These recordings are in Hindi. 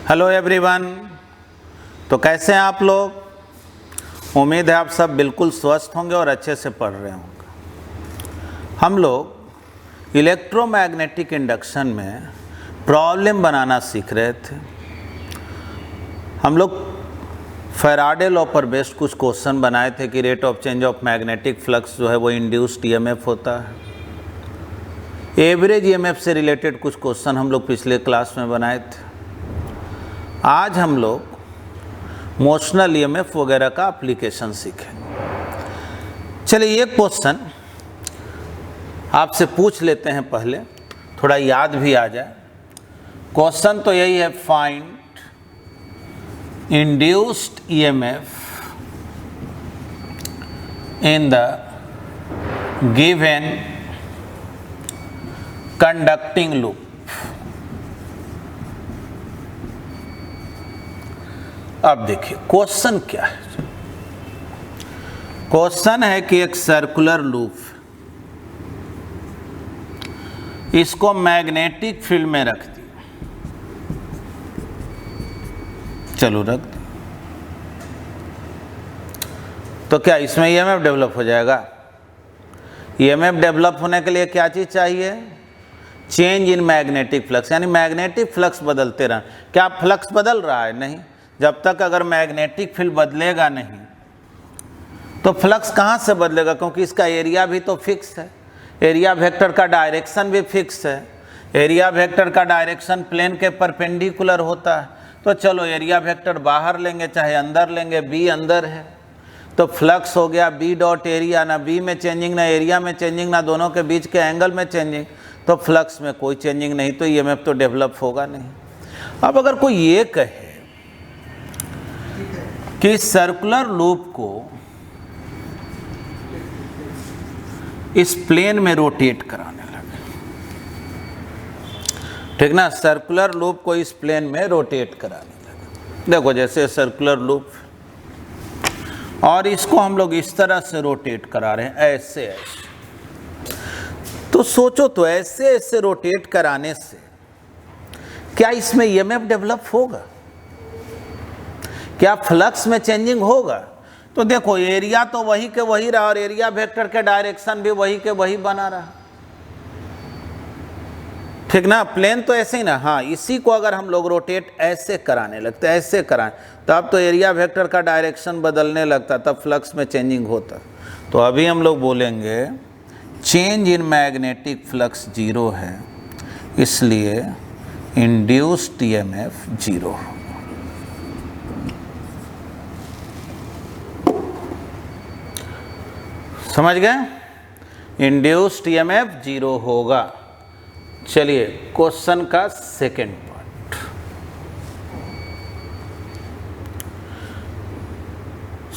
Hello everyone. तो कैसे हैं आप लोग? उम्मीद है आप सब बिल्कुल स्वस्थ होंगे और अच्छे से पढ़ रहे होंगे। हम लोग इलेक्ट्रोमैग्नेटिक इंडक्शन में प्रॉब्लम बनाना सीख रहे थे। हम लोग फैराडे लॉ पर बेस्ड कुछ क्वेश्चन बनाए थे कि rate of change of magnetic flux जो है वो इंड्यूस्ड ईएमएफ होता है। एवरेज ईएमएफ से रिलेटेड कुछ क्वेश्चन हम लोग पिछले क्लास में बनाए थे। आज हम लोग मोशनल ईएमएफ वगैरह का एप्लीकेशन सीखेंगे। चलिए ये क्वेश्चन आपसे पूछ लेते हैं, पहले थोड़ा याद भी आ जाए। क्वेश्चन तो यही है, find induced EMF in the given conducting loop. अब देखिए क्वेश्चन क्या है। क्वेश्चन है कि एक सर्कुलर लूप, इसको मैग्नेटिक फील्ड में रख दी। चलो रख दी, तो क्या इसमें ईएमएफ डेवलप हो जाएगा? ईएमएफ डेवलप होने के लिए क्या चीज चाहिए? चेंज इन मैग्नेटिक फ्लक्स, यानी मैग्नेटिक फ्लक्स बदलते रहना। क्या फ्लक्स बदल रहा है? नहीं। जब तक अगर मैग्नेटिक फील्ड बदलेगा नहीं तो फ्लक्स कहाँ से बदलेगा? क्योंकि इसका एरिया भी तो फिक्स है, एरिया वेक्टर का डायरेक्शन भी फिक्स है। एरिया वेक्टर का डायरेक्शन प्लेन के परपेंडिकुलर होता है। तो चलो एरिया वेक्टर बाहर लेंगे चाहे अंदर लेंगे, बी अंदर है तो फ्लक्स हो गया बी डॉट एरिया। ना बी में चेंजिंग, ना एरिया में चेंजिंग, ना दोनों के बीच के एंगल में चेंजिंग, तो फ्लक्स में कोई चेंजिंग नहीं, तो ईएमएफ तो डेवलप होगा नहीं। अब अगर कोई ये कहे कि सर्कुलर लूप को इस प्लेन में रोटेट कराने लगे, ठीक ना, सर्कुलर लूप को इस प्लेन में रोटेट कराने लगे। देखो जैसे सर्कुलर लूप, और इसको हम लोग इस तरह से रोटेट करा रहे हैं, ऐसे ऐसे। तो सोचो तो ऐसे ऐसे रोटेट कराने से क्या इसमें ईएमएफ डेवलप होगा? क्या फ्लक्स में चेंजिंग होगा? तो देखो एरिया तो वही के वही रहा और एरिया वेक्टर के डायरेक्शन भी वही के वही बना रहा, ठीक ना। प्लेन तो ऐसे ही ना। हाँ, इसी को अगर हम लोग रोटेट ऐसे कराने लगते, ऐसे कराएं, तब तो एरिया वेक्टर का डायरेक्शन बदलने लगता, तब फ्लक्स में चेंजिंग होता। तो अभी हम लोग बोलेंगे change in magnetic flux zero है, इसलिए इंड्यूस्ड ईएमएफ जीरो। समझ गए? इंड्यूस्ड ईएमएफ जीरो होगा। चलिए क्वेश्चन का सेकेंड पार्ट।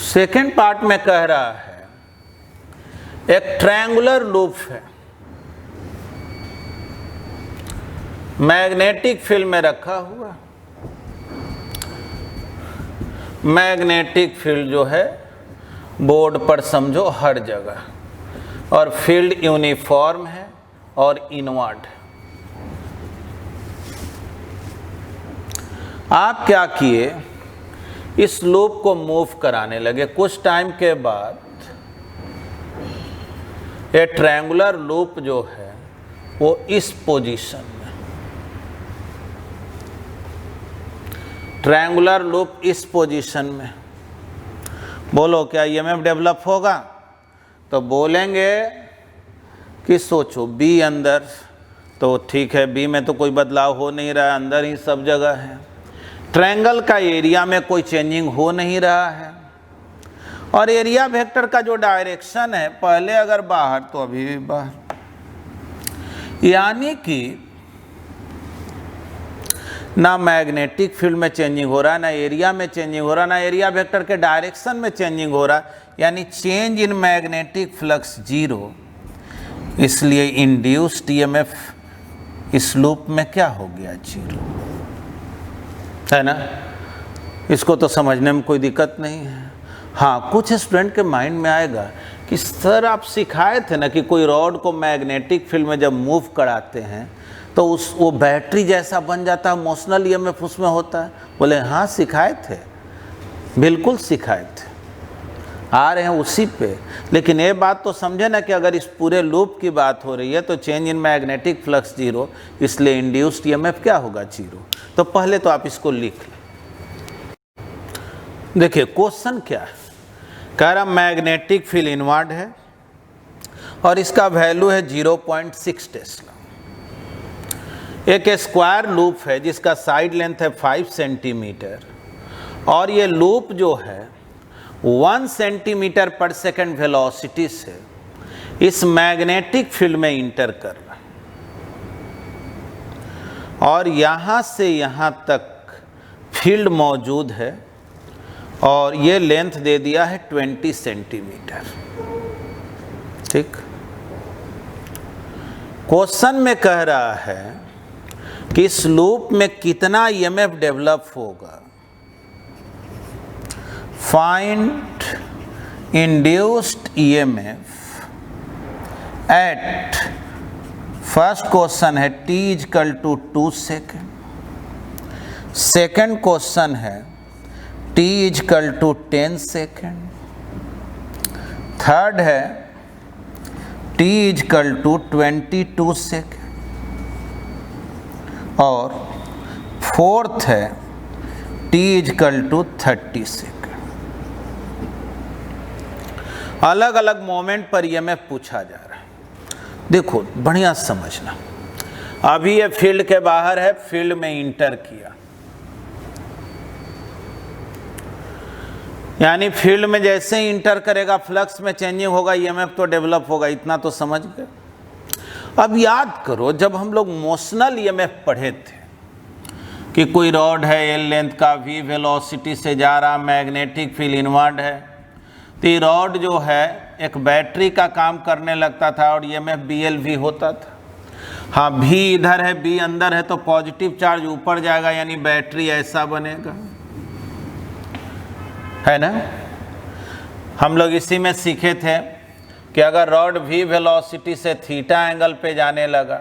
सेकेंड पार्ट में कह रहा है एक ट्रायंगुलर लूप है, मैग्नेटिक फील्ड में रखा हुआ। मैग्नेटिक फील्ड जो है बोर्ड पर समझो हर जगह, और फील्ड यूनिफॉर्म है और इनवर्ड। आप क्या किए, इस लूप को मूव कराने लगे। कुछ टाइम के बाद ये ट्रायंगुलर लूप जो है वो इस पोजीशन में, ट्रायंगुलर लूप इस पोजीशन में। बोलो क्या ईएमएफ डेवलप होगा? तो बोलेंगे कि सोचो बी अंदर, तो ठीक है, बी में तो कोई बदलाव हो नहीं रहा है, अंदर ही सब जगह है। ट्रायंगल का एरिया में कोई चेंजिंग हो नहीं रहा है, और एरिया वेक्टर का जो डायरेक्शन है, पहले अगर बाहर तो अभी भी बाहर। यानी कि ना मैग्नेटिक फील्ड में चेंजिंग हो रहा है, ना एरिया में चेंजिंग हो रहा है, ना एरिया वेक्टर के डायरेक्शन में चेंजिंग हो रहा है, यानी change in magnetic flux zero. इसलिए इंड्यूस्ड ईएमएफ इस लूप में क्या हो गया? जीरो, है ना। इसको तो समझने में कोई दिक्कत नहीं है। हाँ, कुछ स्टूडेंट के माइंड में आएगा कि सर आप सिखाए थे ना कि कोई रॉड को मैग्नेटिक फील्ड में जब मूव कराते हैं तो वो बैटरी जैसा बन जाता है, मोशनल ईएमएफ उसमें होता है। बोले हाँ सिखाए थे, बिल्कुल सिखाए थे, आ रहे हैं उसी पे। लेकिन ये बात तो समझे ना कि अगर इस पूरे लूप की बात हो रही है तो change in magnetic flux zero, इसलिए इंड्यूस्ड ईएमएफ क्या होगा, जीरो। तो पहले तो आप इसको लिख लें। देखिए क्वेश्चन क्या है, कह रहा मैग्नेटिक फील्ड इनवर्ड है और इसका वैल्यू है 0.6 टेस्ला। एक स्क्वायर लूप है जिसका साइड लेंथ है 5 सेंटीमीटर और ये लूप जो है 1 सेंटीमीटर पर सेकंड वेलोसिटी से इस मैग्नेटिक फील्ड में इंटर कर रहा है और यहाँ से यहाँ तक फील्ड मौजूद है और ये लेंथ दे दिया है 20 सेंटीमीटर। ठीक, क्वेश्चन में कह रहा है कि इस लूप में कितना ईएमएफ डेवलप होगा। Find induced EMF at, first question है t equal to 2 second, second question है t equal to 10 second, third है t इक्वल टू 22 सेकेंड और फोर्थ है t इक्वल टू 30 सेकेंड। अलग अलग मोमेंट पर ईएमएफ पूछा जा रहा है। देखो बढ़िया समझना, अभी ये फील्ड के बाहर है, फील्ड में इंटर किया, यानी फील्ड में जैसे ही इंटर करेगा फ्लक्स में चेंजिंग होगा, ईएमएफ तो डेवलप होगा, इतना तो समझ गए। अब याद करो जब हम लोग मोशनल ईएमएफ पढ़े थे कि कोई रॉड है एल लेंथ का, v वेलोसिटी से जा रहा, मैग्नेटिक फील्ड इनवर्ड है, तो ये रॉड जो है एक बैटरी का काम करने लगता था और ईएमएफ BLV होता था। हाँ v इधर है, b अंदर है, तो पॉजिटिव चार्ज ऊपर जाएगा, यानी बैटरी ऐसा बनेगा, है ना। हम लोग इसी में सीखे थे कि अगर रॉड v वेलोसिटी से थीटा एंगल पे जाने लगा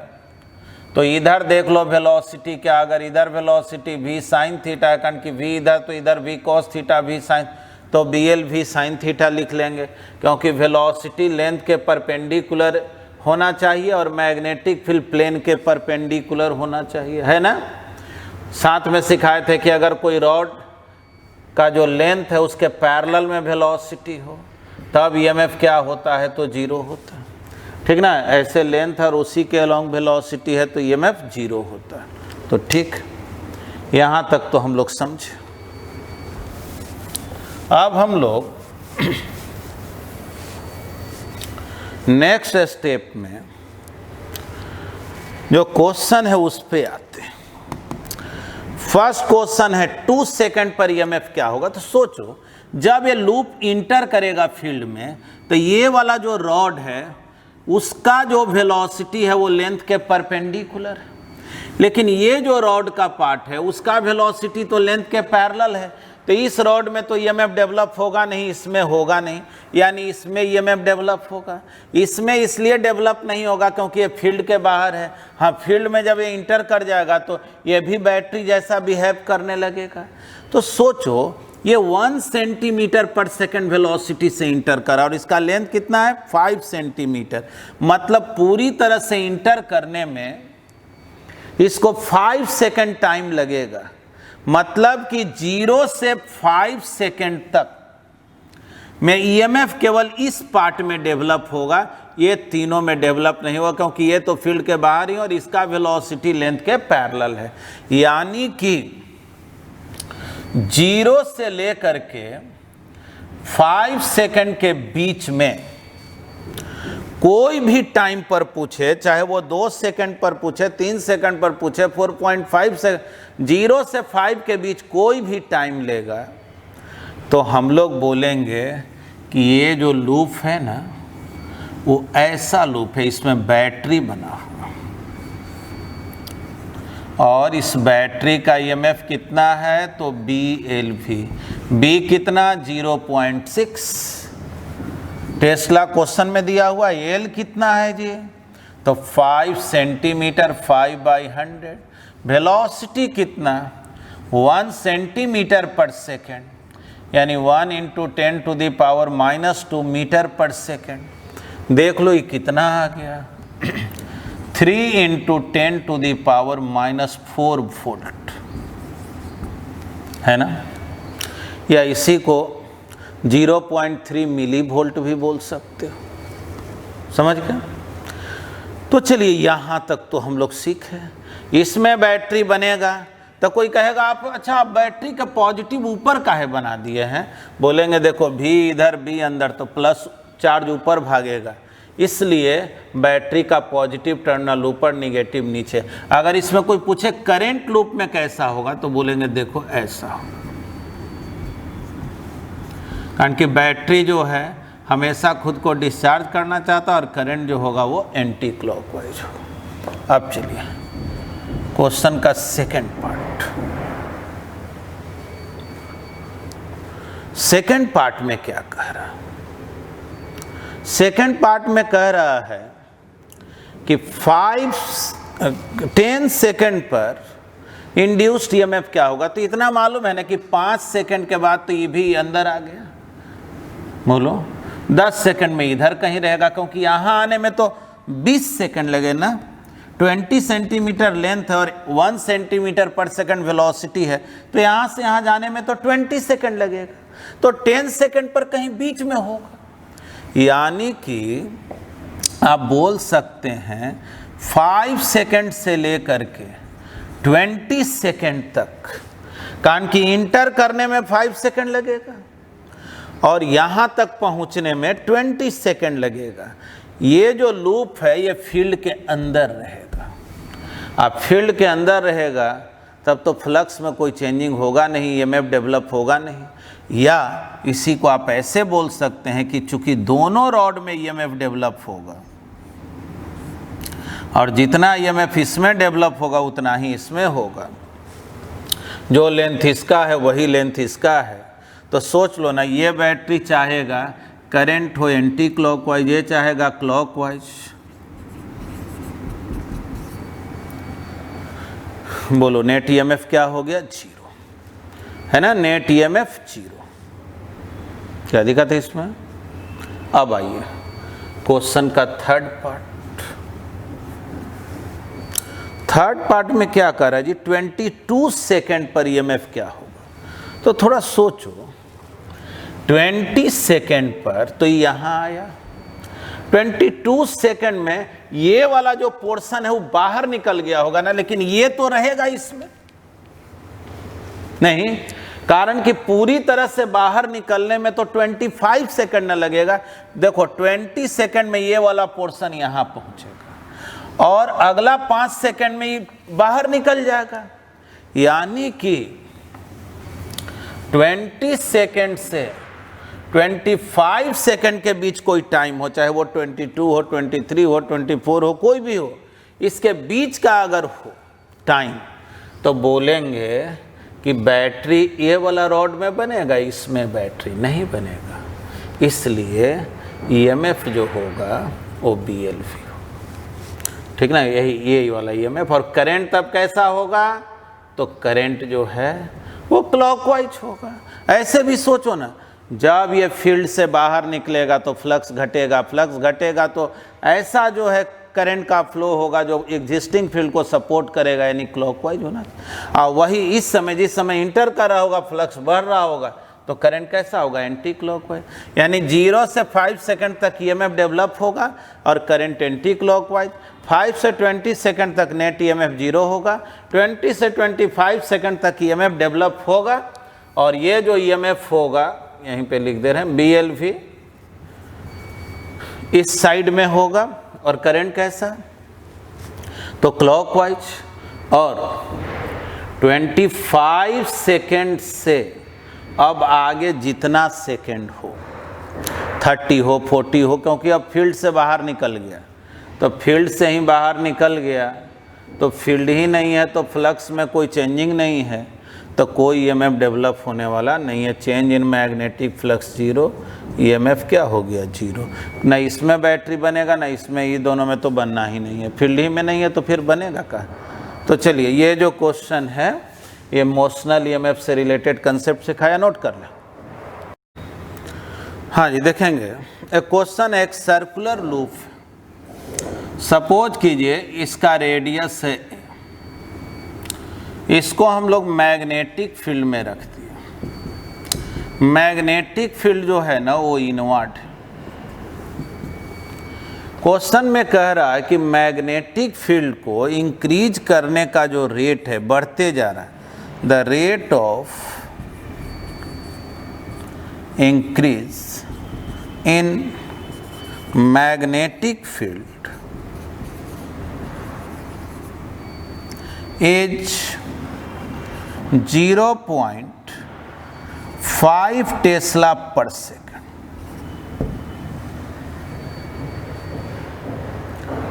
तो इधर देख लो वेलोसिटी क्या, अगर इधर वेलोसिटी v साइन थीटा, कारण कि v इधर तो इधर v cos theta v sine, तो BLV साइन थीटा लिख लेंगे, क्योंकि वेलोसिटी लेंथ के परपेंडिकुलर होना चाहिए और मैग्नेटिक फील्ड प्लेन के परपेंडिकुलर होना चाहिए, है ना। साथ में सिखाए थे कि अगर कोई रॉड का जो लेंथ है उसके पैरेलल में वेलोसिटी हो तब ईएमएफ क्या होता है, तो जीरो होता है। ठीक ना, ऐसे लेंथ और उसी के अलॉन्ग वेलोसिटी है तो ईएमएफ जीरो होता है। तो ठीक, यहाँ तक तो हम लोग समझे। अब हम लोग नेक्स्ट स्टेप में जो क्वेश्चन है उस पे आते हैं। फर्स्ट क्वेश्चन है 2 सेकंड पर ईएमएफ क्या होगा। तो सोचो जब ये लूप इंटर करेगा फील्ड में तो ये वाला जो रॉड है उसका जो वेलोसिटी है वो लेंथ के परपेंडिकुलर है, लेकिन ये जो रॉड का पार्ट है उसका वेलोसिटी तो लेंथ के पैरेलल है, तो इस रॉड में तो ईएमएफ डेवलप होगा नहीं, इसमें होगा नहीं, यानी इसमें ईएमएफ डेवलप होगा। इसमें इसलिए डेवलप नहीं होगा क्योंकि ये फील्ड के बाहर है। हाँ, फील्ड में जब ये इंटर कर जाएगा तो ये भी बैटरी जैसा बिहेव करने लगेगा। तो सोचो ये 1 सेंटीमीटर पर सेकंड वेलोसिटी से इंटर करा और इसका लेंथ कितना है, 5 सेंटीमीटर, मतलब पूरी तरह से इंटर करने में इसको 5 सेकंड टाइम लगेगा। मतलब कि 0 से 5 सेकंड तक में ईएमएफ केवल इस पार्ट में डेवलप होगा, ये तीनों में डेवलप नहीं होगा, क्योंकि ये तो फील्ड के बाहर ही और इसका वेलोसिटी लेंथ के पैरेलल है। यानी कि 0 से लेकर के 5 सेकंड के बीच में कोई भी टाइम पर पूछे, चाहे वो 2 सेकंड पर पूछे, 3 सेकंड पर पूछे, 4.5 सेकंड, 0 से 5 के बीच कोई भी टाइम लेगा तो हम लोग बोलेंगे कि ये जो लूप है ना वो ऐसा लूप है, इसमें बैटरी बना हुआ और इस बैटरी का ईएमएफ कितना है, तो BLV, B कितना 0.6 टेस्ला क्वेश्चन में दिया हुआ, एल कितना है जी, तो 5 सेंटीमीटर 5/100। वेलोसिटी कितना, 1 सेंटीमीटर पर सेकेंड, यानी 1 × 10⁻⁻² मीटर पर सेकेंड। देख लो ये कितना आ गया, 3 × 10⁻⁻4 वोल्ट, है ना। या इसी को 0.3 मिली वोल्ट भी बोल सकते हो, समझ गए। तो चलिए यहाँ तक तो हम लोग सीखे। इसमें बैटरी बनेगा तो कोई कहेगा आप अच्छा आप बैटरी का पॉजिटिव ऊपर काहे बना दिए हैं, बोलेंगे देखो भी इधर भी अंदर, तो प्लस चार्ज ऊपर भागेगा, इसलिए बैटरी का पॉजिटिव टर्मिनल ऊपर, निगेटिव नीचे। अगर इसमें कोई पूछे करंट लूप में कैसा होगा तो बोलेंगे देखो ऐसा हो, कारण कि बैटरी जो है हमेशा खुद को डिस्चार्ज करना चाहता है और करंट जो होगा वो एंटी क्लॉकवाइज होगा। अब चलिए क्वेश्चन का सेकंड पार्ट। सेकंड पार्ट में क्या कह रहा है, सेकंड पार्ट में कह रहा है कि 10 सेकंड पर इंड्यूस्ड ईएमएफ क्या होगा। तो इतना मालूम है ना कि 5 सेकंड के बाद तो ये भी अंदर आ गया, बोलो 10 सेकंड में इधर कहीं रहेगा, क्योंकि यहाँ आने में तो 20 सेकंड लगे ना। 20 सेंटीमीटर लेंथ है और 1 सेंटीमीटर पर सेकंड वेलोसिटी है, तो यहाँ से यहाँ जाने में तो 20 सेकंड लगेगा, तो 10 सेकंड पर कहीं बीच में होगा। यानी कि आप बोल सकते हैं 5 सेकंड से लेकर के 20 सेकंड तक, कारण कि इंटर करने में 5 सेकंड लगेगा और यहाँ तक पहुँचने में 20 सेकंड लगेगा। ये जो लूप है ये फील्ड के अंदर रहेगा। अब फील्ड के अंदर रहेगा तब तो फ्लक्स में कोई चेंजिंग होगा नहीं, ईएमएफ डेवलप होगा नहीं। या इसी को आप ऐसे बोल सकते हैं कि चूंकि दोनों रॉड में ईएमएफ डेवलप होगा और जितना ईएमएफ इसमें डेवलप होगा उतना ही इसमें होगा, जो लेंथ इसका है वही लेंथ इसका है। तो सोच लो ना, ये बैटरी चाहेगा करंट हो एंटी क्लॉकवाइज, ये चाहेगा क्लॉकवाइज। बोलो नेट ईएमएफ क्या हो गया, 0, है ना। Net EMF 0। क्या दिक्कत है इसमें। अब आइए क्वेश्चन का थर्ड पार्ट। थर्ड पार्ट में क्या कर रहा है जी, 22 सेकंड पर ईएमएफ क्या होगा। तो थोड़ा सोचो, 20 सेकंड पर तो यहाँ आया, 22 सेकंड में ये वाला जो पोर्शन है वो बाहर निकल गया होगा ना, लेकिन ये तो रहेगा इसमें नहीं, कारण कि पूरी तरह से बाहर निकलने में तो 25 सेकंड न लगेगा। देखो 20 सेकंड में ये वाला पोर्शन यहाँ पहुंचेगा और अगला 5 सेकंड में ये बाहर निकल जाएगा। यानी कि 20 सेकंड से 25 सेकंड के बीच कोई टाइम हो, चाहे वो 22 हो, 23 हो, 24 हो, कोई भी हो, इसके बीच का अगर हो टाइम तो बोलेंगे कि बैटरी ये वाला रॉड में बनेगा, इसमें बैटरी नहीं बनेगा। इसलिए ईएमएफ जो होगा वो बीएलवी होगा, ठीक ना, यही वाला ईएमएफ। और करंट तब कैसा होगा, तो करंट जो है वो क्लॉकवाइज होगा। ऐसे भी सोचो ना, जब ये फील्ड से बाहर निकलेगा तो फ्लक्स घटेगा, फ्लक्स घटेगा तो ऐसा जो है करंट का फ्लो होगा जो एग्जिस्टिंग फील्ड को सपोर्ट करेगा, यानी क्लॉकवाइज होना। और वही इस समय जिस समय इंटर कर रहा होगा फ्लक्स बढ़ रहा होगा तो करंट कैसा होगा, एंटी क्लॉकवाइज। यानी 0 से 5 सेकंड तक ईएमएफ डेवलप होगा और करंट एंटी क्लॉकवाइज। 5 से 20 सेकंड तक नेट ईएमएफ 0 होगा, 20 से 25 सेकंड तक ईएमएफ डेवलप होगा और ये जो ईएमएफ होगा यहीं पे लिख दे रहे हैं बीएलवी, इस साइड में होगा। और करंट कैसा, तो क्लॉकवाइज। और 25 सेकंड से अब आगे जितना सेकंड हो, 30 हो, 40 हो, क्योंकि अब फील्ड से बाहर निकल गया, तो फील्ड से ही बाहर निकल गया तो फील्ड ही नहीं है तो फ्लक्स में कोई चेंजिंग नहीं है, तो कोई ईएमएफ डेवलप होने वाला नहीं है। Change in magnetic flux zero, EMF क्या हो गया जीरो। ना इसमें बैटरी बनेगा ना इसमें, ये दोनों में तो बनना ही नहीं है, फील्ड ही में नहीं है तो फिर बनेगा क्या। तो चलिए ये जो क्वेश्चन है ये मोशनल ईएमएफ से रिलेटेड कंसेप्ट सिखाया, नोट कर लें। हाँ जी देखेंगे, एक क्वेश्चन एक सर्कुलर लूप, सपोज कीजिए इसका रेडियस है, इसको हम लोग मैग्नेटिक फील्ड में रख दिए। मैग्नेटिक फील्ड जो है ना वो इनवर्ट है। क्वेश्चन में कह रहा है कि मैग्नेटिक फील्ड को इंक्रीज करने का जो रेट है बढ़ते जा रहा है, the rate of increase in magnetic field is 0.5 Tesla पर सेकंड।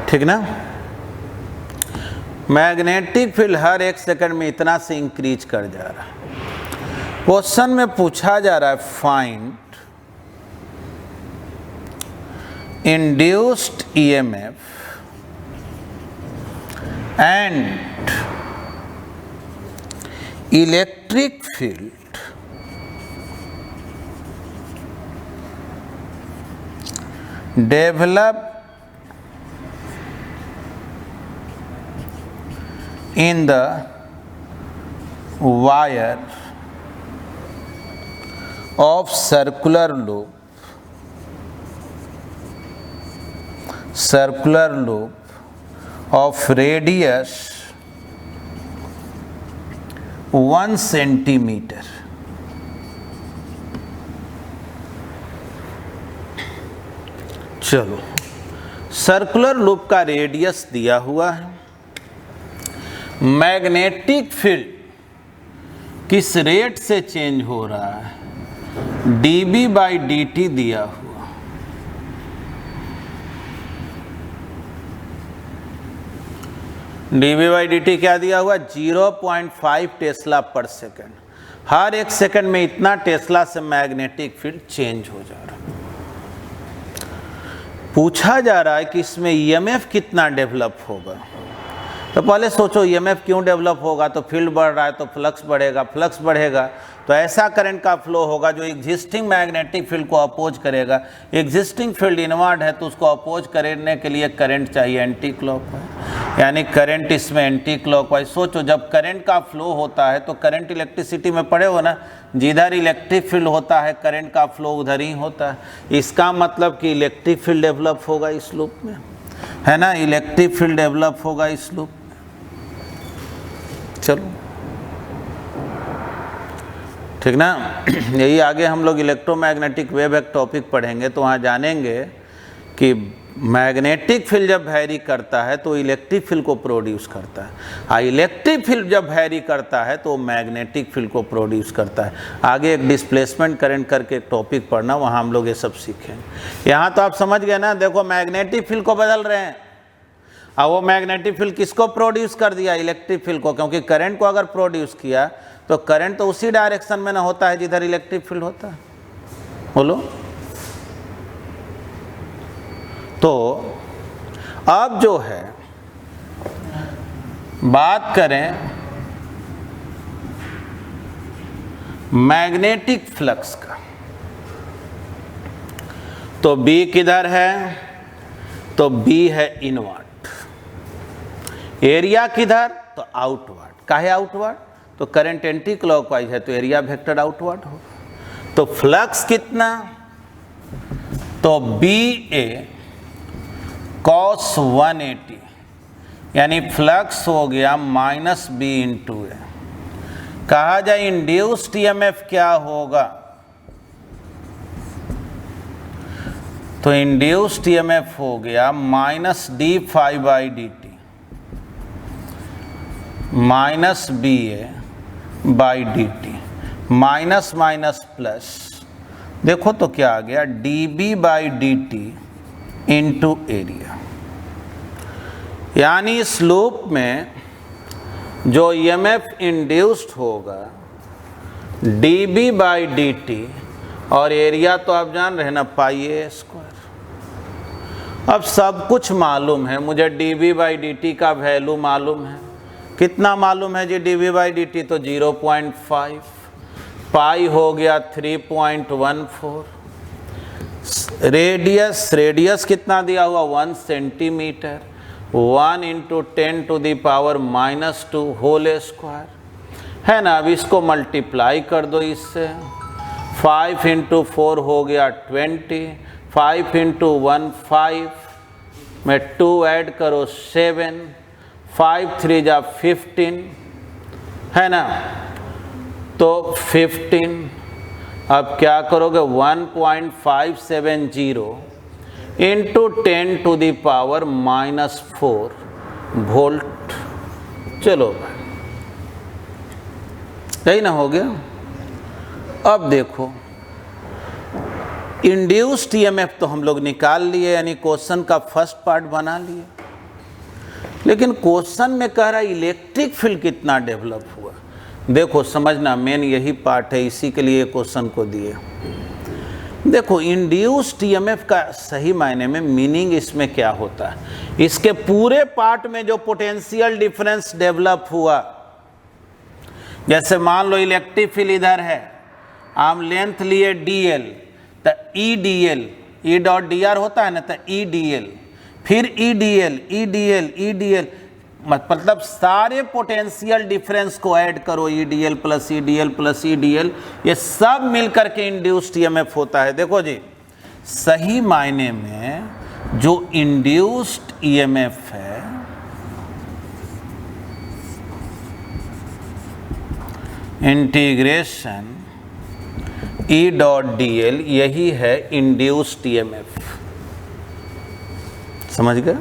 ठीक ना। मैग्नेटिक फील्ड हर एक सेकंड में इतना से इंक्रीज कर जा रहा है। क्वेश्चन में पूछा जा रहा है find induced EMF and electric field develop in the wire of circular loop of radius 1 centimetre. चलो, सर्कुलर लूप का रेडियस दिया हुआ है, मैग्नेटिक फील्ड किस रेट से चेंज हो रहा है, dB/dt दिया हुआ। dB/dt क्या दिया हुआ, 0.5 टेस्ला पर सेकंड। हर एक सेकंड में इतना टेस्ला से मैग्नेटिक फील्ड चेंज हो जा रहा है। पूछा जा रहा है कि इसमें ईएमएफ कितना डेवलप होगा। तो पहले सोचो ईएमएफ क्यों डेवलप होगा, तो फील्ड बढ़ रहा है तो फ्लक्स बढ़ेगा, फ्लक्स बढ़ेगा तो ऐसा करंट का फ्लो होगा जो एग्जिस्टिंग मैग्नेटिक फील्ड को अपोज करेगा। एग्जिस्टिंग फील्ड इनवर्ड है तो उसको अपोज करने के लिए करंट चाहिए एंटी क्लॉकवाइज, यानी करंट इसमें एंटी क्लॉकवाइज। सोचो जब करंट का फ्लो होता है तो करंट इलेक्ट्रिसिटी में पढ़े हो ना, जिधर इलेक्ट्रिक फील्ड होता है करंट का फ्लो उधर ही होता है। इसका मतलब कि इलेक्ट्रिक फील्ड डेवलप होगा इस लूप में, है ना, इलेक्ट्रिक फील्ड डेवलप होगा इस लूप में। चलो ठीक ना। यही आगे हम लोग इलेक्ट्रोमैग्नेटिक वेव एक टॉपिक पढ़ेंगे तो वहाँ जानेंगे कि मैग्नेटिक फील्ड जब वैरी करता है तो इलेक्ट्रिक फील्ड को प्रोड्यूस करता है, और इलेक्ट्रिक फील्ड जब वैरी करता है तो मैग्नेटिक फील्ड को प्रोड्यूस करता है। आगे एक डिस्प्लेसमेंट करंट करके एक टॉपिक पढ़ना, वहाँ हम लोग ये सब सीखेंगे। यहाँ तो आप समझ गए ना, देखो मैग्नेटिक फील्ड को बदल रहे हैं, और वो मैग्नेटिक फील्ड किसको प्रोड्यूस कर दिया, इलेक्ट्रिक फील्ड को, क्योंकि करंट को अगर प्रोड्यूस किया तो करंट तो उसी डायरेक्शन में ना होता है जिधर इलेक्ट्रिक फील्ड होता है। बोलो। तो अब जो है बात करें मैग्नेटिक फ्लक्स का, तो B किधर है, तो B है इनवर्ड, एरिया किधर, तो आउटवर्ड। काहे आउटवर्ड, तो करंट एंटी क्लॉकवाइज है तो एरिया वेक्टर आउटवर्ड हो। तो फ्लक्स कितना, तो BA cos 180, यानी फ्लक्स हो गया -B × A। कहा जाए इंड्यूस्ड ईएमएफ क्या होगा, तो इंड्यूस्ड ईएमएफ हो गया -dφ/dt -BA/dt, minus minus plus, देखो तो क्या आ गया, dB/dt इंटू एरिया। यानी इस लूप में जो ईएमएफ इंड्यूस्ड होगा dB बाई dt, और एरिया तो आप जान रहे हैं ना, पाई ए स्क्वायर। अब सब कुछ मालूम है, मुझे dB बाई dt का वैल्यू मालूम है। कितना मालूम है जी dB बाई dt? तो 0.5, पाई हो गया 3.14, रेडियस कितना दिया हुआ? 1 सेंटीमीटर, 1 × 10⁻⁻² होल स्क्वायर, है ना। अब इसको मल्टीप्लाई कर दो इससे, 5 × 4 हो गया 20, 5 × 1 5, में 2 ऐड करो 7, 5 3 जा 15, है ना। तो 15, अब क्या करोगे? 1.570 × 10⁻⁻4 वोल्ट। चलो भाई, यही ना हो गया। अब देखो, इंड्यूस्ड ईएमएफ तो हम लोग निकाल लिए, यानी क्वेश्चन का फर्स्ट पार्ट बना लिए। लेकिन क्वेश्चन में कह रहा है इलेक्ट्रिक फील्ड कितना डेवलप हुआ। देखो समझना, मेन यही पार्ट है, इसी के लिए क्वेश्चन को दिए। देखो इंड्यूस्ड ईएमएफ का सही मायने में मीनिंग इसमें क्या होता है, इसके पूरे पार्ट में जो पोटेंशियल डिफरेंस डेवलप हुआ। जैसे मान लो इलेक्ट्रिक फील्ड इधर है, हम लेंथ लिए dl, तो EDL, E डॉट dr होता है ना, तो EDL, फिर EDL, मतलब सारे पोटेंशियल डिफरेंस को ऐड करो, EDL plus EDL plus EDL, ये सब मिलकर के इंड्यूस्ड ईएमएफ होता है। देखो जी, सही मायने में जो इंड्यूस्ड ईएमएफ है, इंटीग्रेशन E डॉट dl, यही है इंड्यूस्ड ईएमएफ। समझ गए?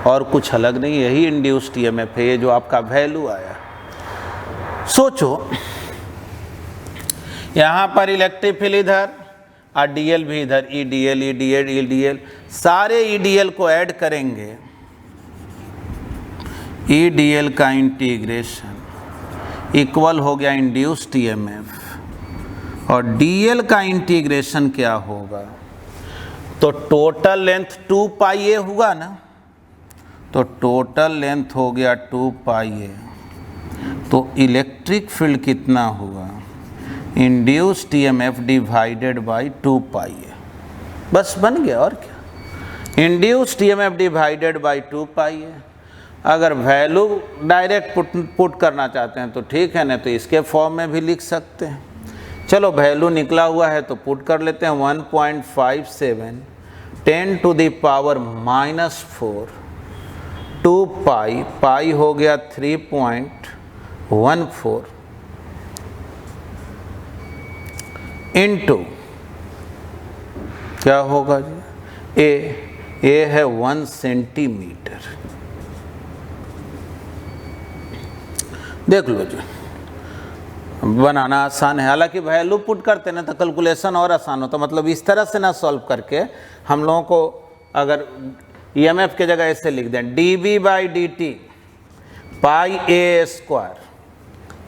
और कुछ अलग नहीं, यही इंड्यूस्ड ईएमएफ है, ये जो आपका वैल्यू आया। सोचो, यहाँ पर इलेक्ट्रिक फील्ड इधर और dl भी इधर, EDL, सारे EDL को ऐड करेंगे, EDL का इंटीग्रेशन इक्वल हो गया इंड्यूस्ड ईएमएफ, और dl का इंटीग्रेशन क्या होगा? तो टोटल लेंथ 2 पाई ए होगा ना, तो टोटल लेंथ हो गया 2 पाई ए। तो इलेक्ट्रिक फील्ड कितना हुआ? Induced EMF divided by 2 pi ए, बस बन गया। और क्या? Induced EMF divided by 2 pi ए। अगर वैल्यू डायरेक्ट पुट करना चाहते हैं तो ठीक है, ना तो इसके फॉर्म में भी लिख सकते हैं। चलो वैल्यू निकला हुआ है तो पुट कर लेते हैं, 1.57 10⁻⁻4 2 पाई, पाई हो गया 3.14 इंटू क्या होगा जी? ए है 1 सेंटीमीटर। देख लो जी, बनाना आसान है। हालांकि वैल्यू पुट करते ना तो कैलकुलेशन और आसान होता, मतलब इस तरह से ना सॉल्व करके हम लोगों को अगर ईएमएफ के जगह ऐसे लिख दें, dB by dt pi a square,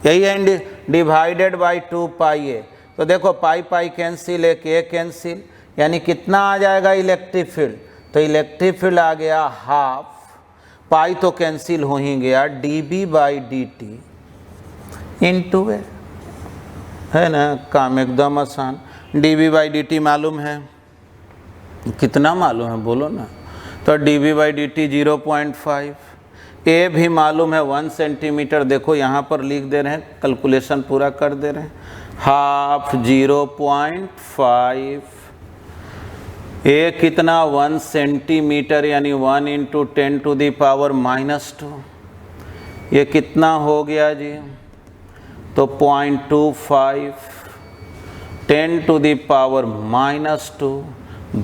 यही है, डिवाइडेड बाई 2 पाई ए। तो देखो पाई पाई कैंसिल, एक ए कैंसिल, यानी कितना आ जाएगा इलेक्ट्रिक फील्ड? तो इलेक्ट्रिक फील्ड आ गया हाफ, पाई तो कैंसिल हो ही गया, dB बाई dt इंटू ए, है ना। काम एकदम आसान। dB बाई dt मालूम है, कितना मालूम है बोलो ना? तो dB बाई dt 0.5, ए भी मालूम है 1 सेंटीमीटर, देखो यहाँ पर लिख दे रहे हैं, कैलकुलेशन पूरा कर दे रहे हैं, हाफ 0.5, ए कितना 1 सेंटीमीटर, यानी 1 × 10⁻⁻², ये कितना हो गया जी? तो 0.25 10⁻⁻²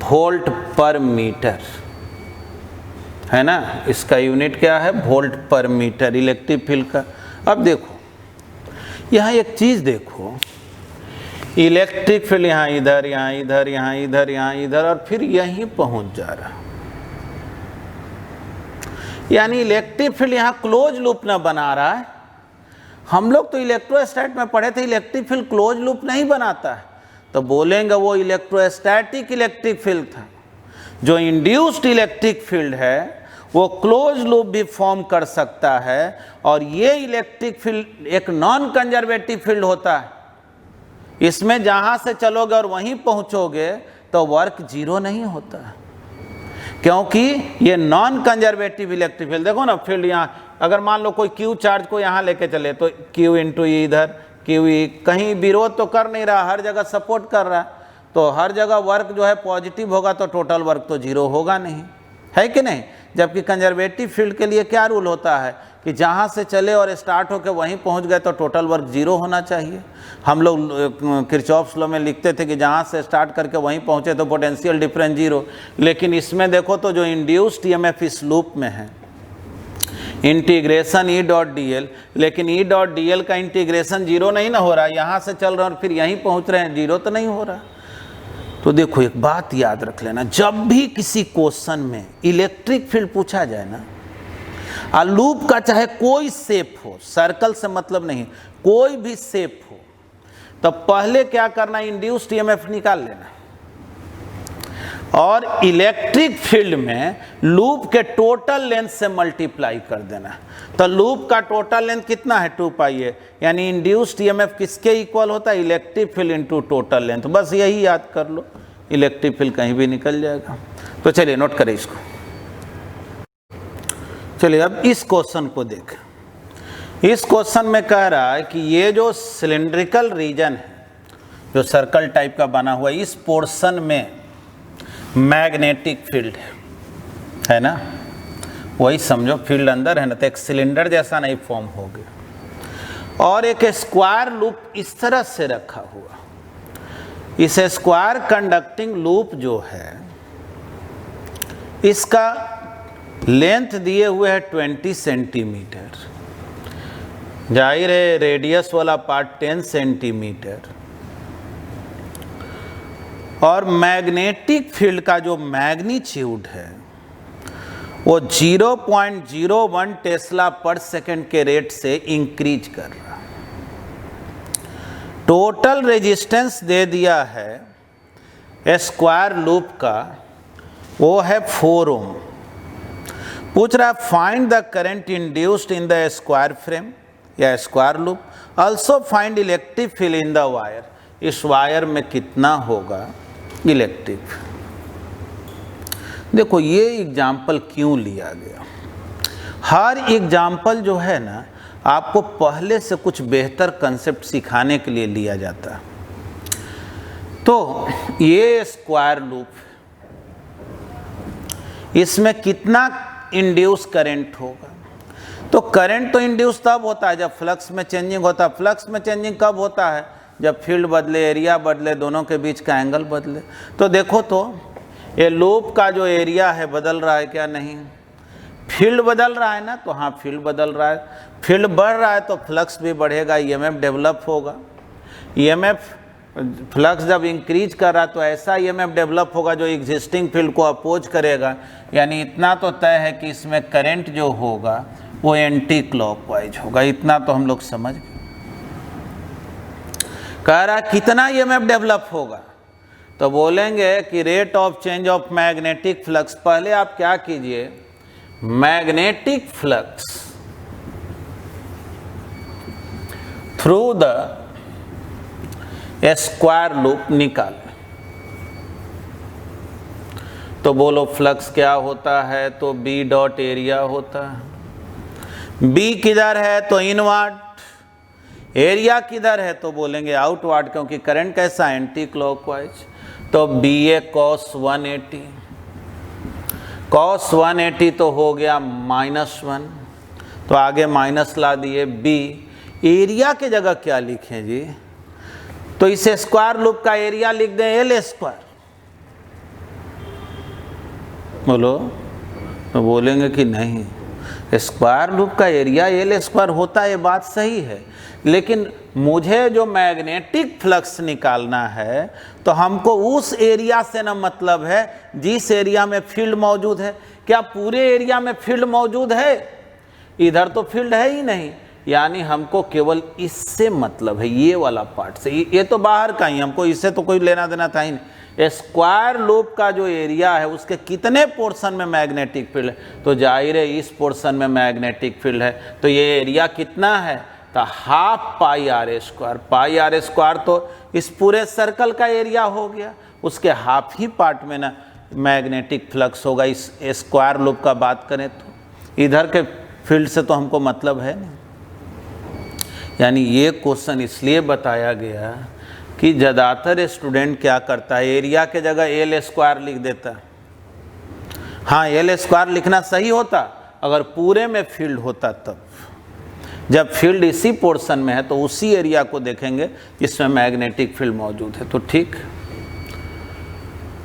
वोल्ट पर मीटर, है ना। इसका यूनिट क्या है? वोल्ट पर मीटर, इलेक्ट्रिक फील्ड का। अब देखो यहाँ एक चीज़ देखो, इलेक्ट्रिक फील्ड यहाँ इधर, यहाँ इधर, यहाँ इधर, यहाँ इधर, और फिर यहीं पहुँच जा रहा, यानी इलेक्ट्रिक फील्ड यहाँ क्लोज लूप ना बना रहा है, हम लोग तो इलेक्ट्रोस्टैट में पढ़े थे इलेक्ट्रिक फील्ड क्लोज लूप नहीं बनाता है, तो बोलेंगे वो इलेक्ट्रोस्टैटिक इलेक्ट्रिक फील्ड था। जो इंड्यूस्ड इलेक्ट्रिक फील्ड है वो क्लोज लूप भी फॉर्म कर सकता है, और ये इलेक्ट्रिक फील्ड एक नॉन कंजर्वेटिव फील्ड होता है। इसमें जहां से चलोगे और वहीं पहुंचोगे तो वर्क जीरो नहीं होता है, क्योंकि ये नॉन कंजर्वेटिव इलेक्ट्रिक फील्ड। देखो ना फील्ड यहाँ, अगर मान लो कोई क्यू चार्ज को यहाँ लेके चले तो क्यू इंटू इधर क्यू ई, कहीं विरोध तो कर नहीं रहा, हर जगह सपोर्ट कर रहा है, तो हर जगह वर्क जो है पॉजिटिव होगा, तो टोटल वर्क तो जीरो होगा नहीं, है कि नहीं। जबकि कंजर्वेटिव फील्ड के लिए क्या रूल होता है कि जहाँ से चले और स्टार्ट होकर वहीं पहुँच गए तो टोटल वर्क जीरो होना चाहिए। हम लोग किरचॉफ्स लॉ में लिखते थे कि जहाँ से स्टार्ट करके वहीं पहुँचे तो पोटेंशियल डिफरेंस जीरो। लेकिन इसमें देखो तो जो इंड्यूस्ड ईएमएफ इस लूप में है integration E dot D L, लेकिन ई डॉट डी एल का इंटीग्रेशन जीरो नहीं ना हो रहा, यहाँ से चल रहे हैं और फिर यहीं पहुँच रहे हैं, जीरो तो नहीं हो रहा। तो देखो एक बात याद रख लेना, जब भी किसी क्वेश्चन में इलेक्ट्रिक फील्ड पूछा जाए ना, लूप का चाहे कोई शेप हो, सर्कल से मतलब नहीं, कोई भी शेप हो, तो पहले क्या करना, इंड्यूस्ड ईएमएफ निकाल लेना, और इलेक्ट्रिक फील्ड में लूप के टोटल लेंथ से मल्टीप्लाई कर देना। तो लूप का टोटल लेंथ कितना है, 2 पाई है, यानी इंड्यूस्ड ईएमएफ किसके इक्वल होता है, electric field into total length. बस यही याद कर लो, इलेक्ट्रिक फील्ड कहीं भी निकल जाएगा। तो चलिए नोट करें इसको। चलिए अब इस क्वेश्चन को देखें। इस क्वेश्चन में कह रहा है कि ये जो सिलिंड्रिकल रीजन है, जो सर्कल टाइप का बना हुआ है, इस पोर्शन में मैग्नेटिक फील्ड है ना, वही समझो फील्ड अंदर है ना, तो एक सिलेंडर जैसा नहीं फॉर्म हो गया, और एक स्क्वायर लूप इस तरह से रखा हुआ। इस स्क्वायर कंडक्टिंग लूप जो है इसका लेंथ दिए हुए है 20 सेंटीमीटर, जाहिर है रेडियस वाला पार्ट 10 सेंटीमीटर, और मैग्नेटिक फील्ड का जो मैग्नीट्यूड है वो 0.01 टेस्ला पर सेकंड के रेट से इंक्रीज कर रहा है। टोटल रेजिस्टेंस दे दिया है स्क्वायर लूप का, वो है 4 ओम। पूछ रहा है find the current induced in the square frame या square loop, also find electric field in the wire. इस वायर में कितना होगा इलेक्ट्रिक। देखो ये एग्जाम्पल क्यों लिया गया, हर एग्जाम्पल जो है ना आपको पहले से कुछ बेहतर कंसेप्ट सिखाने के लिए लिया जाता है। तो ये स्क्वायर लूप, इसमें कितना इंड्यूस करंट होगा, तो करंट तो इंड्यूस तब होता है जब फ्लक्स में चेंजिंग होता है। फ्लक्स में चेंजिंग कब होता है, जब फील्ड बदले, एरिया बदले, दोनों के बीच का एंगल बदले। तो देखो तो ये लूप का जो एरिया है बदल रहा है क्या, नहीं, फील्ड बदल रहा है ना, तो हाँ फील्ड बदल रहा है, फील्ड बढ़ रहा है तो फ्लक्स भी बढ़ेगा, ईएमएफ डेवलप होगा। ईएमएफ फ्लक्स जब इंक्रीज कर रहा है तो ऐसा ईएमएफ डेवलप होगा जो एग्जिस्टिंग फील्ड को अपोज करेगा, यानी इतना तो तय है कि इसमें करंट जो होगा वो एंटी क्लॉकवाइज होगा। इतना तो हम लोग समझ गए। कह रहा कितना ईएमएफ डेवलप होगा, तो बोलेंगे कि rate of change of magnetic flux. पहले आप क्या कीजिए, magnetic flux through the square loop निकाल। तो बोलो फ्लक्स क्या होता है, तो बी डॉट एरिया होता है। बी किधर है, तो इनवर्ड। एरिया किधर है, तो बोलेंगे आउटवर्ड, क्योंकि करंट कैसा, एंटी क्लॉकवाइज। तो बी ए कॉस 180, कॉस 180 तो हो गया -1, तो आगे माइनस ला दिए। बी एरिया के जगह क्या लिखें जी, तो इस स्क्वायर लूप का एरिया लिख दें एल स्क्वायर। बोलो, तो बोलेंगे कि नहीं, स्क्वायर लूप का एरिया एल स्क्वायर होता है, ये बात सही है, लेकिन मुझे जो मैग्नेटिक फ्लक्स निकालना है तो हमको उस एरिया से ना मतलब है जिस एरिया में फील्ड मौजूद है। क्या पूरे एरिया में फील्ड मौजूद है? इधर तो फील्ड है ही नहीं, यानी हमको केवल इससे मतलब है, ये वाला पार्ट से। ये तो बाहर का ही, हमको इससे तो कोई लेना देना था ही नहीं। स्क्वायर लूप का जो एरिया है उसके कितने पोर्शन में मैग्नेटिक फील्ड है, तो जाहिर है इस पोर्शन में मैग्नेटिक फील्ड है, तो ये एरिया कितना है, तो half pi r square. Pi r square तो इस पूरे सर्कल का एरिया हो गया, उसके हाफ ही पार्ट में ना मैग्नेटिक फ्लक्स होगा। इस स्क्वायर लूप का बात करें तो इधर के फील्ड से तो हमको मतलब है नहीं। यानी ये क्वेश्चन इसलिए बताया गया कि ज़्यादातर स्टूडेंट क्या करता है, एरिया के जगह एल स्क्वायर लिख देता। हाँ, एल स्क्वायर लिखना सही होता अगर पूरे में फील्ड होता तब। जब फील्ड इसी पोर्शन में है तो उसी एरिया को देखेंगे जिसमें मैग्नेटिक फील्ड मौजूद है। तो ठीक,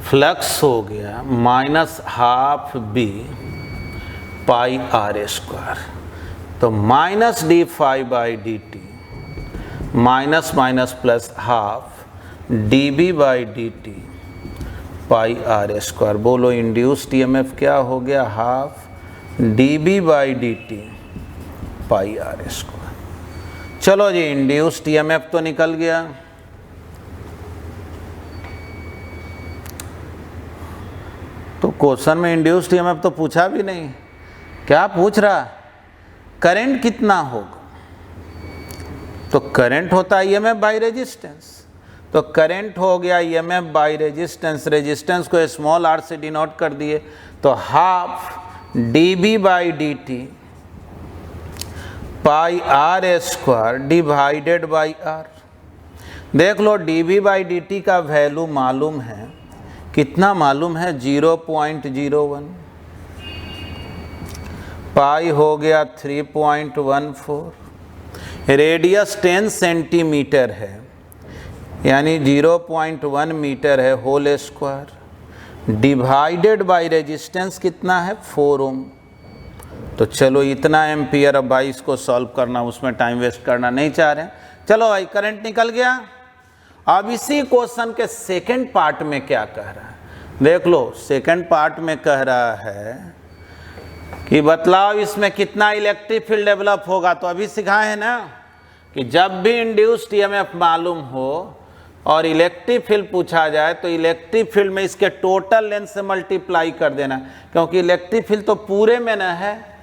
फ्लक्स हो गया -12b पाई आर स्क्वायर, तो -d∅dt minus minus plus half dB/dt pi r square. बोलो इंड्यूस्ड ईएमएफ क्या हो गया, half dB/dt pi r square. चलो जी, इंड्यूस्ड ईएमएफ तो निकल गया। तो क्वेश्चन में इंड्यूस्ड ईएमएफ तो पूछा भी नहीं, क्या पूछ रहा, करंट कितना होगा। तो करंट होता है ईएमएफ बाई रेजिस्टेंस, तो करंट हो गया ईएमएफ बाई रेजिस्टेंस। रेजिस्टेंस को स्मॉल r से डिनोट कर दिए, तो half dB/dt pi r square divided by r. देख लो dB/dt का वैल्यू मालूम है, कितना मालूम है, 0.01। पाई हो गया 3.14। रेडियस 10 सेंटीमीटर है, यानी 0.1 मीटर है whole square, divided by resistance कितना है, 4 ओम। तो चलो इतना एम्पियर। अब भाई इसको सॉल्व करना, उसमें टाइम वेस्ट करना नहीं चाह रहे हैं। चलो भाई, करंट निकल गया। अब इसी क्वेश्चन के सेकंड पार्ट में क्या कह रहा है, देख लो। सेकंड पार्ट में कह रहा है कि बतलाओ इसमें कितना इलेक्ट्रिक फील्ड डेवलप होगा। तो अभी सिखाए हैं ना कि जब भी इंड्यूस्ड ईएमएफ मालूम हो और इलेक्ट्रिक फील्ड पूछा जाए तो इलेक्ट्रिक फील्ड में इसके टोटल लेंथ से मल्टीप्लाई कर देना, क्योंकि इलेक्ट्रिक फील्ड तो पूरे में न है।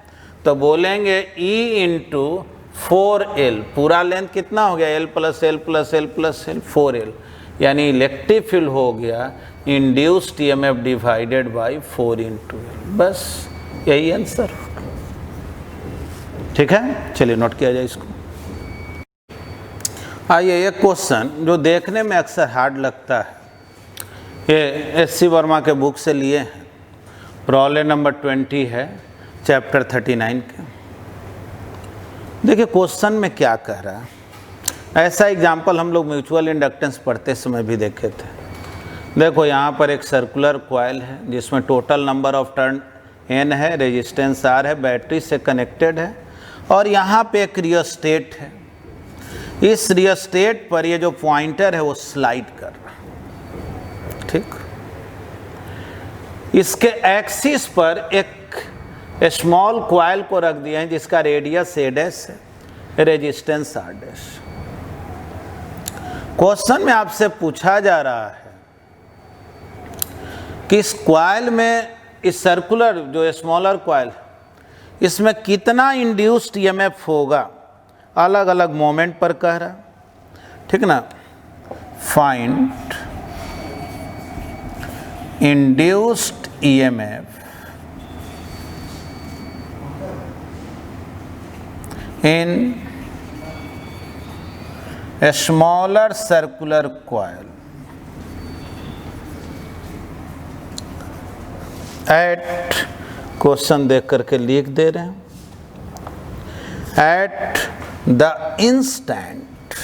तो बोलेंगे E × 4L, पूरा लेंथ कितना हो गया, L + L + L + L 4L, यानी इलेक्ट्रिक फील्ड हो गया induced EMF divided by 4 × L। बस यही आंसर। ठीक है, चलिए नोट किया जाए इसको। आइए, एक क्वेश्चन जो देखने में अक्सर हार्ड लगता है, ये SC वर्मा के बुक से लिए हैं, प्रॉब्लम नंबर 20 है, चैप्टर 39 के। देखिए क्वेश्चन में क्या कह रहा है। ऐसा एग्जाम्पल हम लोग म्यूचुअल इंडक्टेंस पढ़ते समय भी देखे थे। देखो यहाँ पर एक सर्कुलर कॉइल है जिसमें total number of turn N है, रेजिस्टेंस R है, बैटरी से कनेक्टेड है, और यहाँ पे एक रियोस्टेट है। इस रियोस्टेट पर ये जो पॉइंटर है वो स्लाइड कर रहा है। ठीक, इसके एक्सिस पर एक स्मॉल कॉइल को रख दिया है जिसका रेडियस A' है, रेजिस्टेंस R'। क्वेश्चन में आपसे पूछा जा रहा है कि इस कॉइल में, इस सर्कुलर जो स्मॉलर कॉइल, इसमें कितना इंड्यूस्ड ईएमएफ होगा अलग अलग मोमेंट पर कह रहा। ठीक ना, find induced EMF in a smaller circular coil at, question देख करके लिख दे रहे हैं, at the instant।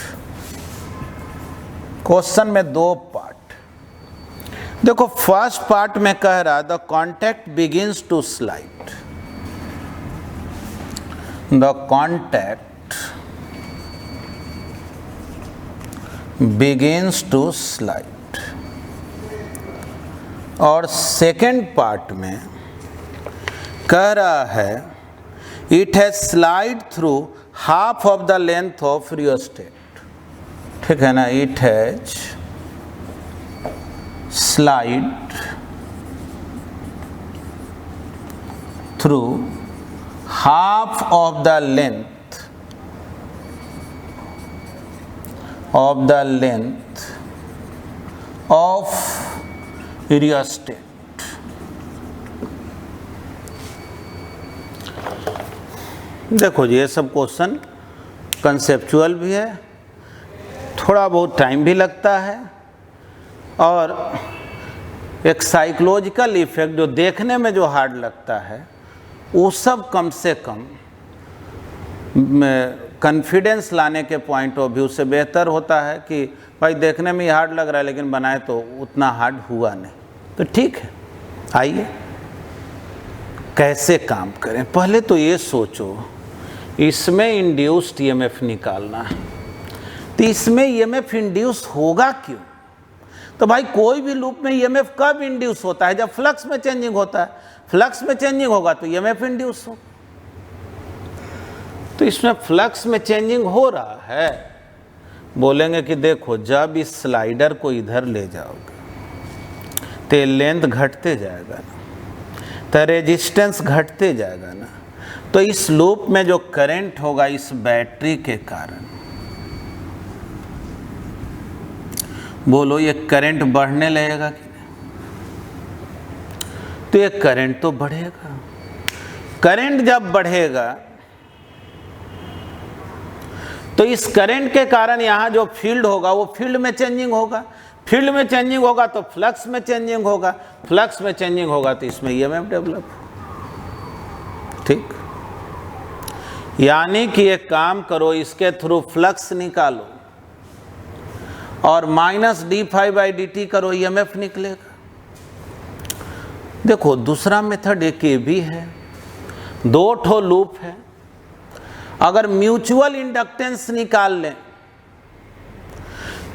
क्वेश्चन में दो पार्ट। देखो फर्स्ट पार्ट में कह रहा the contact begins to slide, the contact begins to slide, और सेकेंड पार्ट में कह रहा है it has slide through half of the length of rheostat, ठीक है ना, it has slide through half of the length of the length of rheostat. देखो जी, ये सब क्वेश्चन कंसेप्चुअल भी है, थोड़ा बहुत टाइम भी लगता है, और एक साइकोलॉजिकल इफेक्ट जो देखने में जो हार्ड लगता है वो सब कम से कम कॉन्फिडेंस लाने के पॉइंट ऑफ व्यू से बेहतर होता है कि भाई देखने में हार्ड लग रहा है लेकिन बनाए तो उतना हार्ड हुआ नहीं। तो ठीक है, आइए कैसे काम करें। पहले तो ये सोचो इसमें इंड्यूस्ड ईएमएफ निकालना है, तो इसमें ईएमएफ इंड्यूस होगा क्यों? तो भाई कोई भी लूप में ईएमएफ कब इंड्यूस होता है? जब फ्लक्स में चेंजिंग होता है। फ्लक्स में चेंजिंग होगा तो ईएमएफ इंड्यूस हो। तो इसमें फ्लक्स में चेंजिंग हो रहा है। बोलेंगे कि देखो जब इस स्लाइडर को इधर ले जाओगे तो लेंथ घटते जाएगा ना, तो रेजिस्टेंस घटते जाएगा ना, तो इस लूप में जो करंट होगा इस बैटरी के कारण, बोलो ये करंट बढ़ने लगेगा कि नहीं? तो ये करंट तो बढ़ेगा। करंट जब बढ़ेगा तो इस करंट के कारण यहाँ जो फील्ड होगा वो फील्ड में चेंजिंग होगा। फील्ड में चेंजिंग होगा तो फ्लक्स में चेंजिंग होगा। फ्लक्स में चेंजिंग होगा तो इसमें ईएमएफ डेवलप हो। ठीक, यानी कि एक काम करो, इसके थ्रू फ्लक्स निकालो और माइनस d∅dt करो, ईएमएफ निकलेगा। देखो दूसरा मेथड एक ये भी है, दो ठो लूप है, अगर म्यूचुअल इंडक्टेंस निकाल लें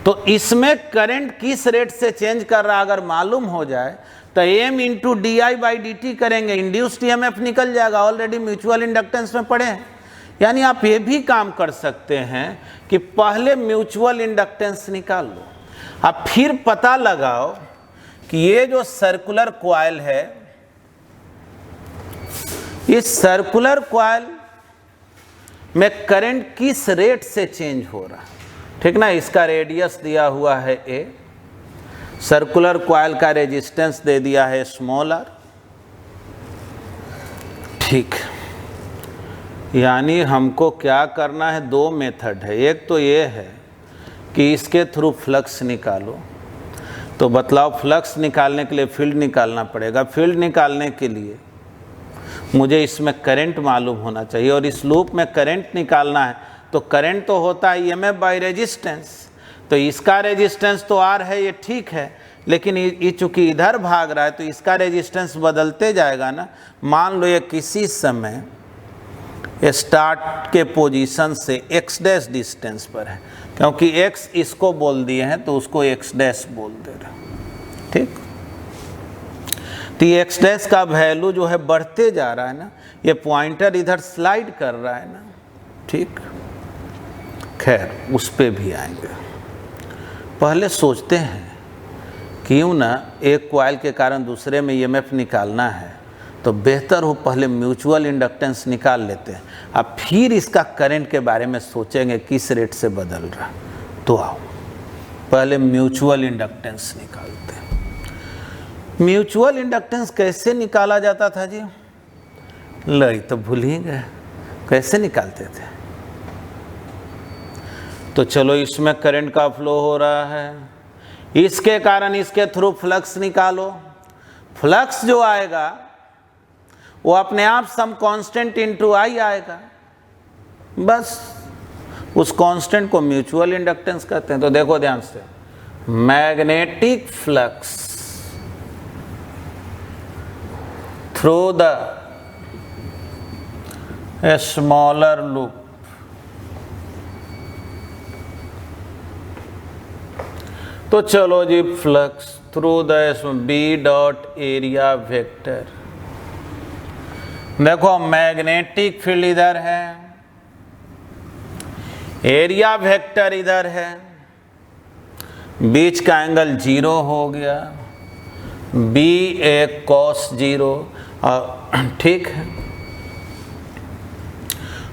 तो इसमें करंट किस रेट से चेंज कर रहा अगर मालूम हो जाए तो m इंटू di/dt करेंगे, इंड्यूस्ड ईएमएफ निकल जाएगा। ऑलरेडी म्यूचुअल इंडक्टेंस में पढ़े हैं। यानी आप ये भी काम कर सकते हैं कि पहले म्यूचुअल इंडक्टेंस निकाल लो, अब फिर पता लगाओ कि ये जो सर्कुलर कॉइल है, इस सर्कुलर कॉइल में करंट किस रेट से चेंज हो रहा, ठीक ना। इसका रेडियस दिया हुआ है a, सर्कुलर कॉइल का रेजिस्टेंस दे दिया है स्मॉल r। ठीक, यानी हमको क्या करना है, दो मेथड है। एक तो ये है कि इसके थ्रू फ्लक्स निकालो, तो बतलाओ फ्लक्स निकालने के लिए फील्ड निकालना पड़ेगा। फील्ड निकालने के लिए मुझे इसमें करंट मालूम होना चाहिए, और इस लूप में करंट निकालना है तो करंट तो होता है ईएमएफ बाय रेजिस्टेंस। तो इसका रेजिस्टेंस तो R है, ये ठीक है, लेकिन ये चूंकि इधर भाग रहा है तो इसका रेजिस्टेंस बदलते जाएगा ना। मान लो ये किसी समय स्टार्ट के पोजीशन से x डैश डिस्टेंस पर है, क्योंकि x इसको बोल दिए हैं तो उसको x डैश बोल दे रहे हैं। ठीक, तो ये x डैश का वैल्यू जो है बढ़ते जा रहा है ना, ये पॉइंटर इधर स्लाइड कर रहा है ना। ठीक, खैर उस पे भी आएंगे। पहले सोचते हैं क्यों ना एक कॉइल के कारण दूसरे में ईएमएफ निकालना है तो बेहतर हो पहले म्यूचुअल इंडक्टेंस निकाल लेते हैं, अब फिर इसका करंट के बारे में सोचेंगे किस रेट से बदल रहा। तो आओ पहले म्यूचुअल इंडक्टेंस निकालते हैं। म्यूचुअल इंडक्टेंस कैसे निकाला जाता था जी? लई तो भूल ही गए, कैसे निकालते थे? तो चलो इसमें करंट का फ्लो हो रहा है, इसके कारण इसके थ्रू फ्लक्स निकालो। फ्लक्स जो आएगा वो अपने आप सम कांस्टेंट इनटू आई आएगा, बस उस कांस्टेंट को म्यूचुअल इंडक्टेंस कहते हैं। तो देखो ध्यान से, magnetic flux through the smaller loop तो चलो जी, flux through the B dot area vector. देखो मैग्नेटिक फील्ड इधर है, एरिया वेक्टर इधर है, बीच का एंगल 0 हो गया, बी एक cos 0, ठीक है।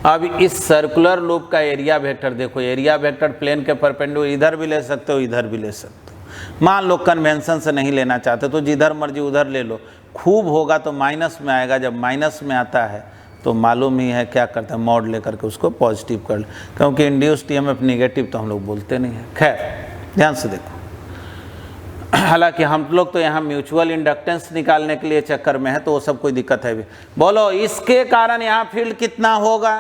अब इस सर्कुलर लूप का एरिया वेक्टर देखो, एरिया वेक्टर प्लेन के परपेंडिकुलर इधर भी ले सकते हो, इधर भी ले सकते हो। मान लो कन्वेंशन से नहीं लेना चाहते तो जिधर मर्जी उधर ले लो, खूब होगा तो माइनस में आएगा, जब माइनस में आता है तो मालूम ही है क्या करते हैं, मॉड लेकर के उसको पॉजिटिव कर ले, क्योंकि इंड्यूस्ड ईएमएफ निगेटिव तो हम लोग बोलते नहीं है। खैर ध्यान से देखो, हालांकि हम लोग तो यहाँ म्यूचुअल इंडक्टेंस निकालने के लिए चक्कर में है, तो वो सब कोई दिक्कत है भी। बोलो इसके कारण यहाँ फील्ड कितना होगा,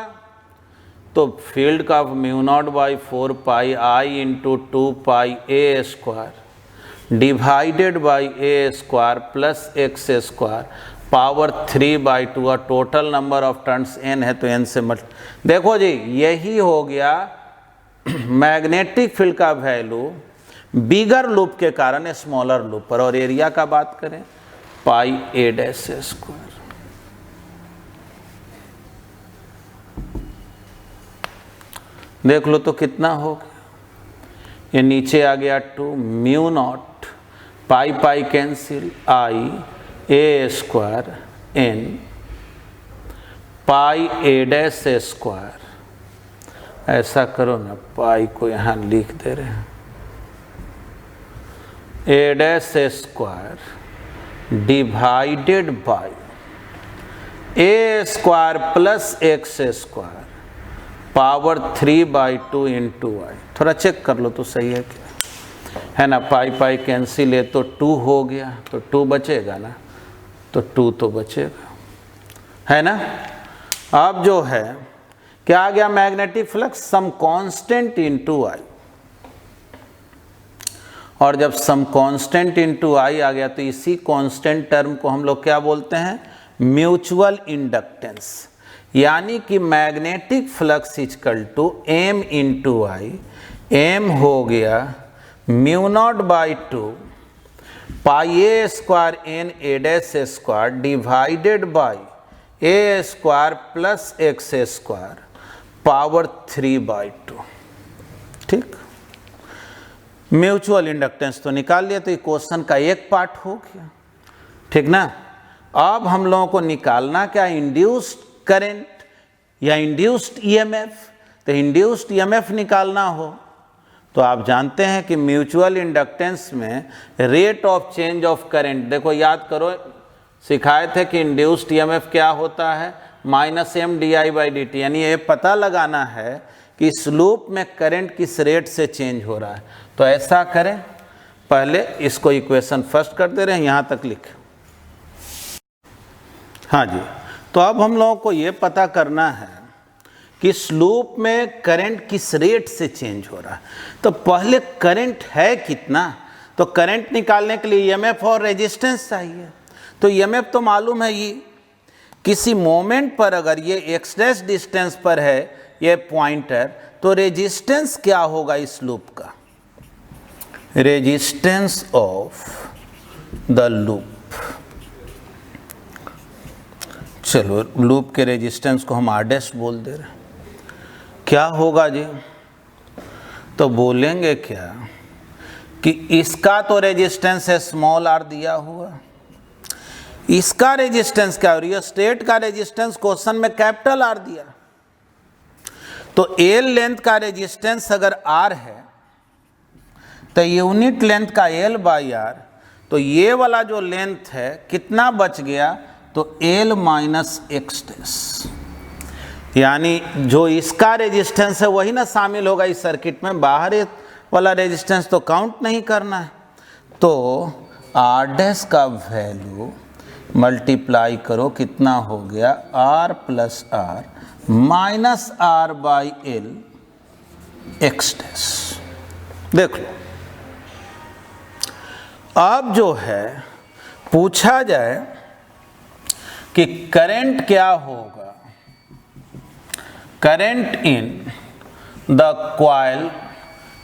तो फील्ड का μ0/4 pi I into 2 pi a square divided by a square plus x square power 3/2, और total number of turns n है तो n से मल्ट। देखो जी यही हो गया मैग्नेटिक फील्ड का वैल्यू बिगर लूप के कारण स्मॉलर लूप पर। और एरिया का बात करें पाई a डैश स्क्वायर, देख लो तो कितना हो गया, ये नीचे आ गया 2 μ0 pi pi cancel I a square n pi a dash square. ऐसा करो ना, पाई को यहाँ लिख दे रहे हैं, a dash square divided by a square plus x square power 3/2 into I. थोड़ा चेक कर लो तो सही है क्या, है ना। पाई पाई कैंसिल है तो 2 हो गया, तो 2 बचेगा ना, तो 2 तो बचेगा, है ना। अब जो है क्या आ गया, magnetic flux sum constant into I, और जब सम कांस्टेंट इनटू आई आ गया तो इसी कांस्टेंट टर्म को हम लोग क्या बोलते हैं, म्यूचुअल इंडक्टेंस। यानी कि magnetic flux equal to m into I, m हो गया μ0/2 pi a square n a dash square divided by a square plus x square power 3/2, ठीक। म्यूचुअल इंडक्टेंस तो निकाल लिया, तो ये क्वेश्चन का एक पार्ट हो गया, ठीक ना। अब हम लोगों को निकालना क्या, इंड्यूस्ड करंट या इंड्यूस्ड ईएमएफ। तो इंड्यूस्ड ईएमएफ निकालना हो तो आप जानते हैं कि म्यूचुअल इंडक्टेंस में rate of change of current, देखो याद करो सिखाए थे कि इंड्यूस्ड ईएमएफ क्या होता है, -m/dt। यानी ये पता लगाना है कि इस लूप में करंट किस रेट से चेंज हो रहा है। तो ऐसा करें, पहले इसको इक्वेशन फर्स्ट कर दे रहे हैं, यहाँ तक लिखें। हाँ जी, तो अब हम लोगों को ये पता करना है कि इस लूप में करंट किस रेट से चेंज हो रहा है। तो पहले करंट है कितना, तो करंट निकालने के लिए ईएमएफ और रेजिस्टेंस चाहिए। तो ईएमएफ तो मालूम है, ये किसी मोमेंट पर अगर ये एक्स डैश डिस्टेंस पर है ये पॉइंटर, तो रेजिस्टेंस क्या होगा इस लूप का, रेजिस्टेंस ऑफ द लूप। चलो लूप के रेजिस्टेंस को हम आर डैश बोल दे रहे हैं। क्या होगा जी, तो बोलेंगे क्या कि इसका तो रेजिस्टेंस है स्मॉल आर दिया हुआ, इसका रेजिस्टेंस क्या हो रही है, स्टेट का रेजिस्टेंस क्वेश्चन में कैपिटल आर दिया। तो एल लेंथ का रेजिस्टेंस अगर आर है तो यूनिट लेंथ का एल बाई आर, तो ये वाला जो लेंथ है कितना बच गया, तो एल माइनस एक्स डैश। यानी जो इसका रेजिस्टेंस है वही ना शामिल होगा इस सर्किट में, बाहर वाला रेजिस्टेंस तो काउंट नहीं करना है। तो आर डैश का वैल्यू मल्टीप्लाई करो, कितना हो गया, r plus r minus r by l x dash. देख लो, अब जो है पूछा जाए कि करंट क्या होगा, करंट इन द कॉइल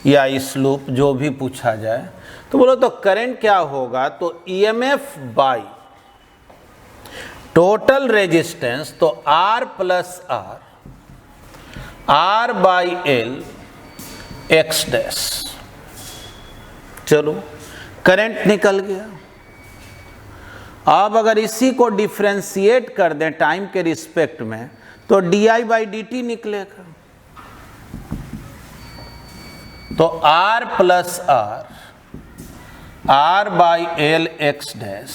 या इस लूप, जो भी पूछा जाए तो बोलो तो करंट क्या होगा, तो ईएमएफ बाई टोटल रेजिस्टेंस, तो r plus r, r by l x dash. चलो करंट निकल गया। अब अगर इसी को डिफ्रेंशिएट कर दें टाइम के रिस्पेक्ट में तो di/dt निकलेगा। तो r plus r by l x dash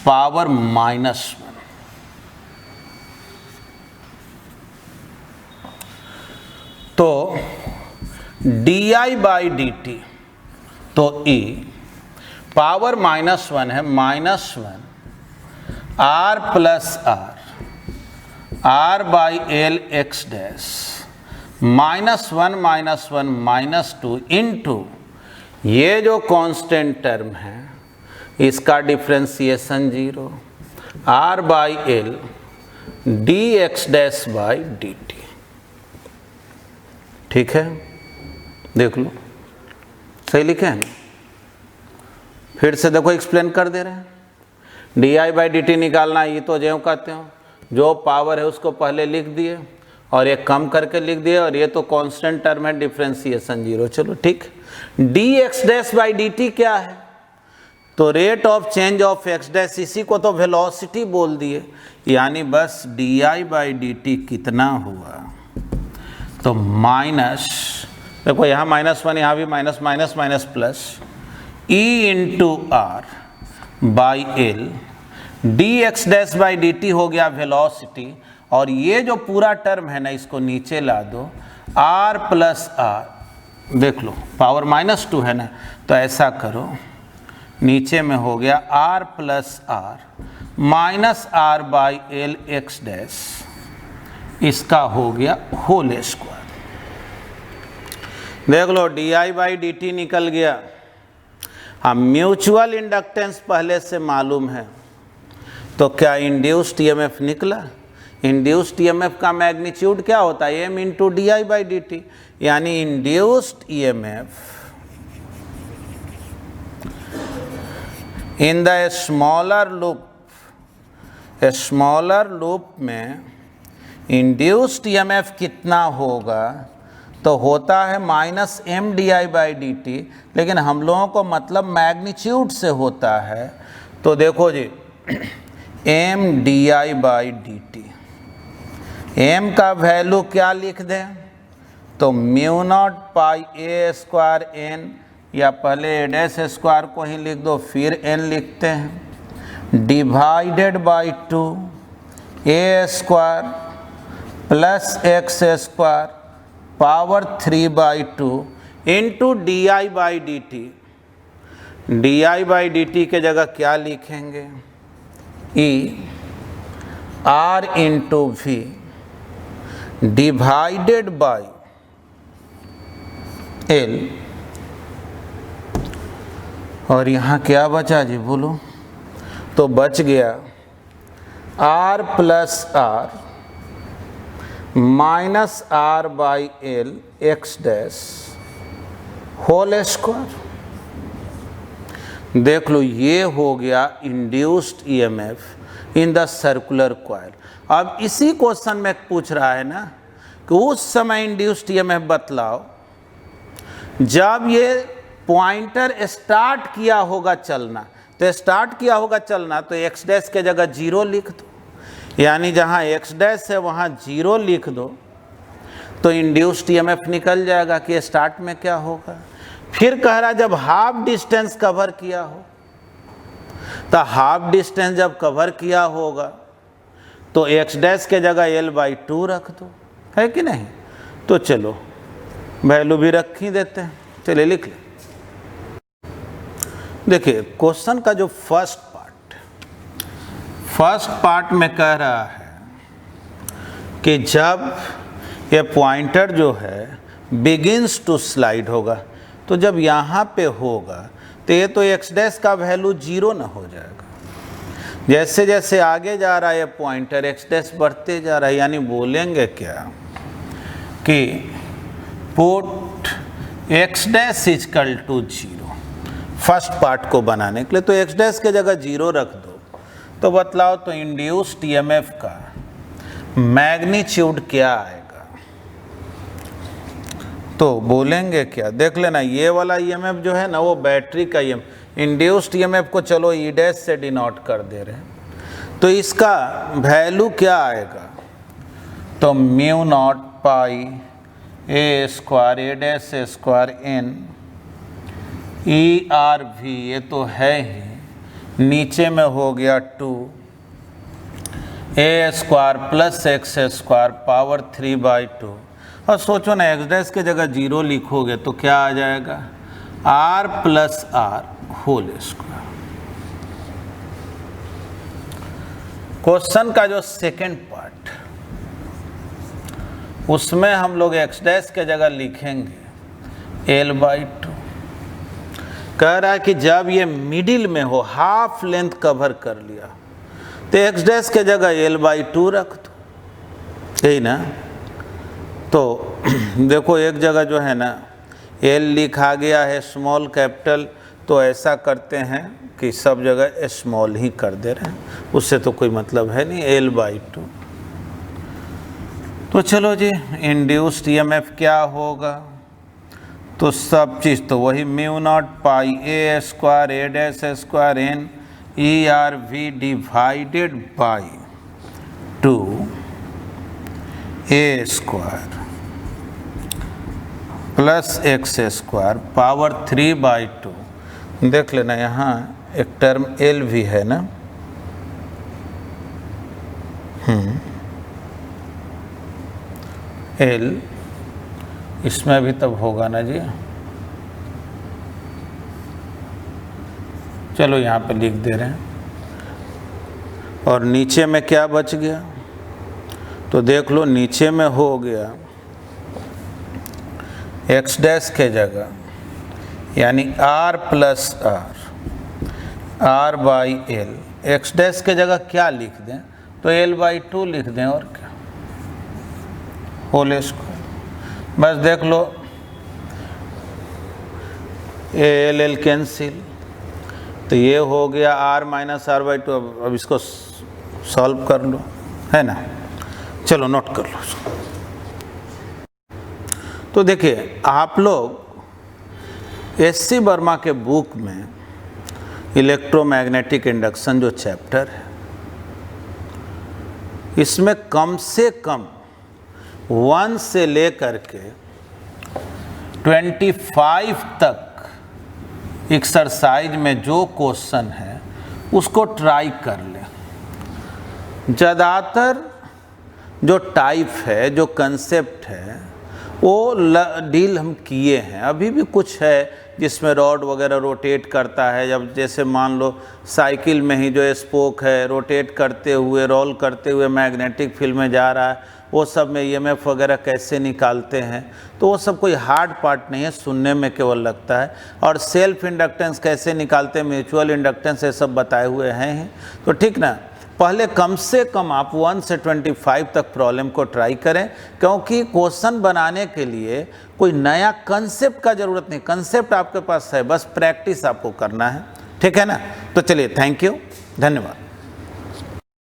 power -1। तो di/dt तो e पावर -1 है, -1 r plus r by l x dash -1 -2 into ये जो कांस्टेंट टर्म है इसका differentiation 0 r by l d x dash by d T. ठीक है, देख लो सही लिखे हैं। फिर से देखो एक्सप्लेन कर दे रहे हैं। di/dt निकालना, ये तो ज्यों कहते हो जो पावर है उसको पहले लिख दिए और एक कम करके लिख दिए, और ये तो कांस्टेंट टर्म है डिफ्रेंसिएशन 0। चलो ठीक। dx डैश बाई dt क्या है? तो rate of change of x dash, इसी को तो वेलोसिटी बोल दिए, यानी बस di/dt कितना हुआ? तो माइनस, देखो यहाँ -1 यहाँ भी minus minus minus plus e into r by l d x dash by d t हो गया वेलोसिटी, और ये जो पूरा टर्म है ना इसको नीचे ला दो, r प्लस आर, देख लो पावर -2 है ना, तो ऐसा करो नीचे में हो गया r plus r minus r by l x dash, इसका हो गया होल स्क्वायर। देख लो di/dt निकल गया। हम म्यूचुअल इंडक्टेंस पहले से मालूम है, तो क्या इंड्यूस्ड ईएमएफ निकला? इंड्यूस्ड ईएमएफ का मैग्नीट्यूड क्या होता है? m इंटू di/dt, यानी induced EMF in the smaller loop में इंड्यूस्ड ईएमएफ कितना होगा? तो होता है -m di/dt, लेकिन हम लोगों को मतलब मैग्नीट्यूड से होता है। तो देखो जी m di/dt, m का वैल्यू क्या लिख दें? तो μ0 पाई a स्क्वायर n, या पहले a डैश स्क्वायर को ही लिख दो फिर n लिखते हैं, divided by 2 a square plus x square power 3/2 into di/dt। di/dt के जगह क्या लिखेंगे? e r into v divided by l, और यहाँ क्या बचा जी बोलो? तो बच गया r plus r minus r by l x dash whole square. देख लो ये हो गया induced EMF in the circular coil. अब इसी क्वेश्चन में पूछ रहा है ना कि उस समय इंड्यूस्ड ईएमएफ बतलाओ जब ये पॉइंटर स्टार्ट किया होगा चलना। तो स्टार्ट किया होगा चलना तो एक्स डैश के जगह 0 लिख दो, यानी जहाँ एक्स डैश है वहाँ 0 लिख दो, तो इंड्यूस्ड ईएमएफ निकल जाएगा कि स्टार्ट में क्या होगा। फिर कह रहा जब हाफ डिस्टेंस कवर किया हो, तो हाफ डिस्टेंस जब कवर किया होगा तो एक्स डैश के जगह l/2 रख दो, है कि नहीं? तो चलो वैल्यू भी रख ही देते हैं, चलिए लिख ले। देखिए क्वेश्चन का जो फर्स्ट पार्ट में कह रहा है कि जब ये पॉइंटर जो है बिगिंस टू स्लाइड होगा, तो जब यहाँ पे होगा तो ये तो एक्स डैश का वैल्यू 0 ना हो जाएगा। जैसे जैसे आगे जा रहा है ये पॉइंटर एक्स डैश बढ़ते जा रहा है, यानी बोलेंगे क्या कि put x dash equal to 0 first part को बनाने के लिए। तो एक्स डैश के जगह 0 रख दो, तो बतलाओ तो इंड्यूस्ड ईएमएफ का मैग्नीट्यूड क्या आएगा? तो बोलेंगे क्या, देख लेना ये वाला ईएमएफ जो है ना वो बैटरी का ईएमएफ, इंड्यूस्ड ईएमएफ को चलो ई डैश से डिनोट कर दे रहे हैं, तो इसका वैल्यू क्या आएगा, तो mu naught pi a square a dash square n e r v, ये तो है ही, नीचे में हो गया 2 a square plus x square power 3/2। और सोचो ना एक्स डैश के जगह 0 लिखोगे तो क्या आ जाएगा, r plus r whole square. Question का जो सेकेंड पार्ट, उसमें हम लोग एक्स डैश के जगह लिखेंगे l/2। कह रहा है कि जब ये मिडिल में हो, हाफ लेंथ कवर कर लिया, तो एक्स डैश के जगह l/2 रख दो, यही ना। तो देखो एक जगह जो है ना l लिखा गया है स्मॉल कैपिटल, तो ऐसा करते हैं कि सब जगह स्मॉल ही कर दे रहे हैं, उससे तो कोई मतलब है नहीं, l/2। तो चलो जी, इंड्यूस्ड ईएमएफ क्या होगा, तो सब चीज़ तो वही mu naught pi a square a dash square n e r v divided by 2 a square plus x square power 3/2। देख लेना यहाँ एक टर्म एल भी है ना, एल इसमें भी तब होगा ना जी, चलो यहाँ पे लिख दे रहे हैं। और नीचे में क्या बच गया, तो देख लो नीचे में हो गया एक्स डैश के जगह यानी r plus r by l, x dash के जगह क्या लिख दें, तो l/2 लिख दें, और क्या, होल स्क्वायर। बस देख लो एल कैंसिल, तो ये हो गया r माइनस r/2। अब इसको सॉल्व कर लो, है ना, चलो नोट कर लो। तो देखिए आप लोग एससी वर्मा के बुक में इलेक्ट्रोमैग्नेटिक इंडक्शन जो चैप्टर है, इसमें कम से कम 1 से लेकर के 25 तक एक्सरसाइज में जो क्वेश्चन है उसको ट्राई कर ले। ज़्यादातर जो टाइप है, जो कंसेप्ट है, वो डील हम किए हैं। अभी भी कुछ है जिसमें रॉड वगैरह रोटेट करता है, जब जैसे मान लो साइकिल में ही जो स्पोक है रोटेट करते हुए, रोल करते हुए मैग्नेटिक फील्ड में जा रहा है, वो सब में ईएमएफ वगैरह कैसे निकालते हैं, तो वो सब कोई हार्ड पार्ट नहीं है, सुनने में केवल लगता है। और सेल्फ इंडक्टेंस कैसे निकालते हैं, म्यूचुअल इंडक्टेंस, ये सब बताए हुए हैं। तो ठीक ना, पहले कम से कम आप 1 से 25 तक प्रॉब्लम को ट्राई करें, क्योंकि क्वेश्चन बनाने के लिए कोई नया कंसेप्ट का ज़रूरत नहीं, कंसेप्ट आपके पास है, बस प्रैक्टिस आपको करना है, ठीक है ना। तो चलिए, थैंक यू, धन्यवाद।